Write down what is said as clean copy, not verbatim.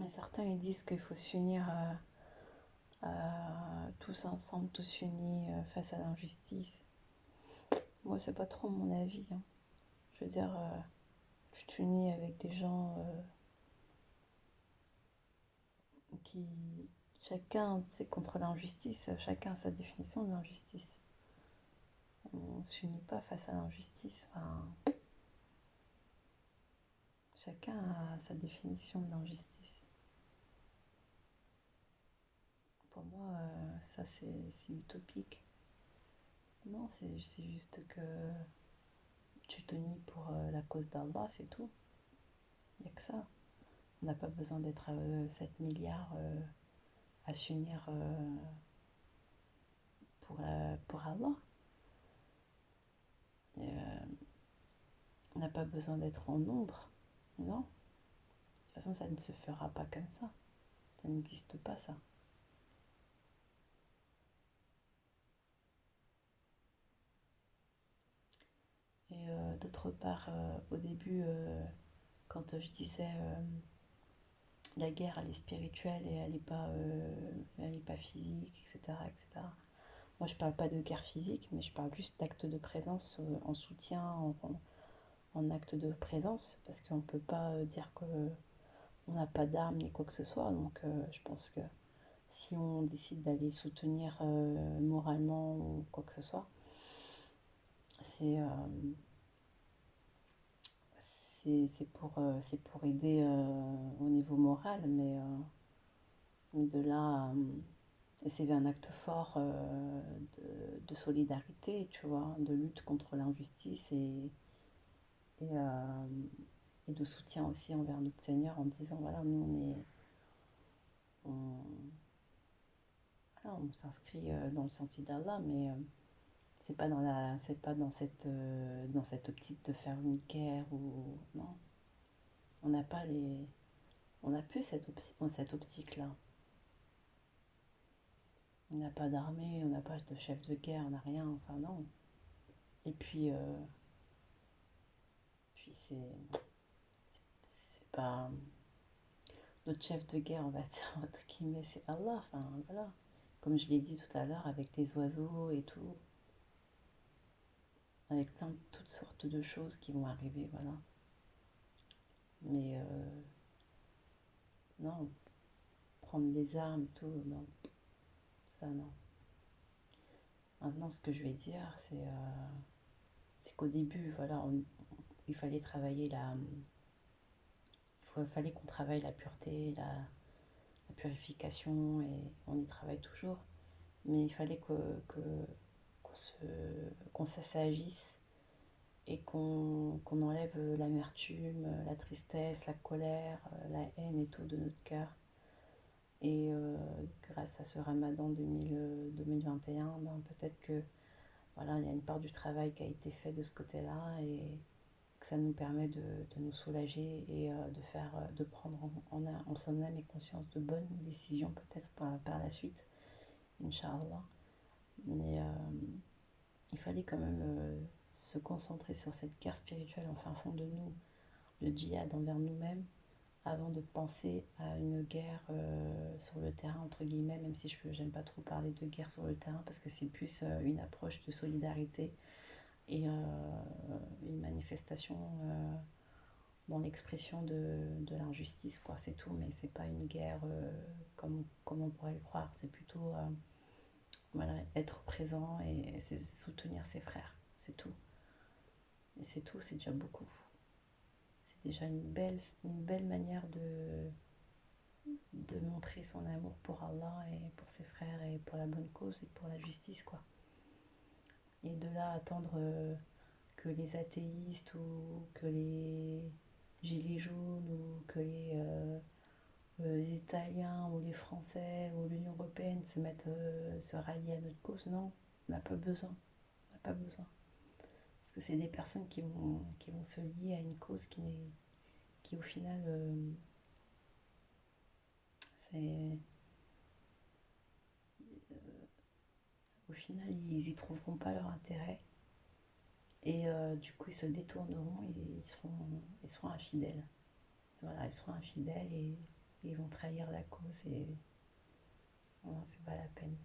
Et certains ils disent qu'il faut s'unir tous ensemble, tous unis face à l'injustice. Moi, c'est pas trop mon avis, hein. Je veux dire, tu t'unis avec des gens qui, chacun, c'est contre l'injustice, chacun a sa définition de l'injustice. On ne s'unit pas face à l'injustice. Enfin, chacun a sa définition de l'injustice. Pour moi, ça c'est utopique. Non, c'est juste que tu te nies pour la cause d'Allah, c'est tout. Il n'y a que ça. On n'a pas besoin d'être 7 milliards à s'unir pour Allah. Et, on n'a pas besoin d'être en nombre. Non. De toute façon, ça ne se fera pas comme ça. Ça n'existe pas, ça. Et d'autre part, au début, quand je disais la guerre, elle est spirituelle et elle est pas physique, etc., etc. Moi, je parle pas de guerre physique, mais je parle juste d'actes de présence en soutien, en acte de présence, parce qu'on ne peut pas dire qu'on n'a pas d'armes ni quoi que ce soit. Donc, je pense que si on décide d'aller soutenir moralement ou quoi que ce soit, c'est c'est pour aider au niveau moral, mais de là, c'est un acte fort de solidarité, tu vois, de lutte contre l'injustice et, euh, et de soutien aussi envers notre Seigneur en disant, voilà, nous on, voilà, on s'inscrit dans le sentier d'Allah, mais c'est pas dans cette optique de faire une guerre ou non, on n'a pas les, on n'a plus cette optique-là. On n'a pas d'armée, on n'a pas de chef de guerre, on n'a rien, enfin non. Et puis c'est pas notre chef de guerre, on va dire entre guillemets, c'est Allah. Enfin voilà, comme je l'ai dit tout à l'heure avec les oiseaux et tout, avec plein de toutes sortes de choses qui vont arriver, voilà. Mais non, prendre les armes et tout, non, ça non. Maintenant, ce que je vais dire, c'est qu'au début, voilà, il fallait travailler fallait qu'on travaille la pureté, la purification, et on y travaille toujours. Mais il fallait qu'on se, qu'on s'assagisse et qu'on enlève l'amertume, la tristesse, la colère, la haine et tout de notre cœur. Et grâce à ce ramadan 2021, ben, peut-être que voilà, il y a une part du travail qui a été fait de ce côté-là et que ça nous permet de nous soulager et de prendre en son âme et conscience de bonnes décisions peut-être par la suite, Inch'Allah. Mais il fallait quand même se concentrer sur cette guerre spirituelle en fin fond de nous, le djihad envers nous-mêmes, avant de penser à une guerre sur le terrain, entre guillemets, même si j'aime pas trop parler de guerre sur le terrain, parce que c'est plus une approche de solidarité et une manifestation dans l'expression de l'injustice, quoi, c'est tout, mais c'est pas une guerre comme on pourrait le croire, c'est plutôt voilà, être présent et soutenir ses frères, c'est tout. Et c'est tout, c'est déjà beaucoup. C'est déjà une belle manière de montrer son amour pour Allah et pour ses frères et pour la bonne cause et pour la justice, quoi. Et de là attendre que les athéistes ou que les gilets jaunes ou que les Italiens ou les Français ou l'Union Européenne se rallient à notre cause, non, on n'a pas besoin. On n'a pas besoin. Parce que c'est des personnes qui vont se lier à une cause qui au final, c'est, au final, ils y trouveront pas leur intérêt. Et du coup, ils se détourneront et ils seront infidèles. Voilà, ils seront infidèles ils vont trahir la cause et non, c'est pas la peine.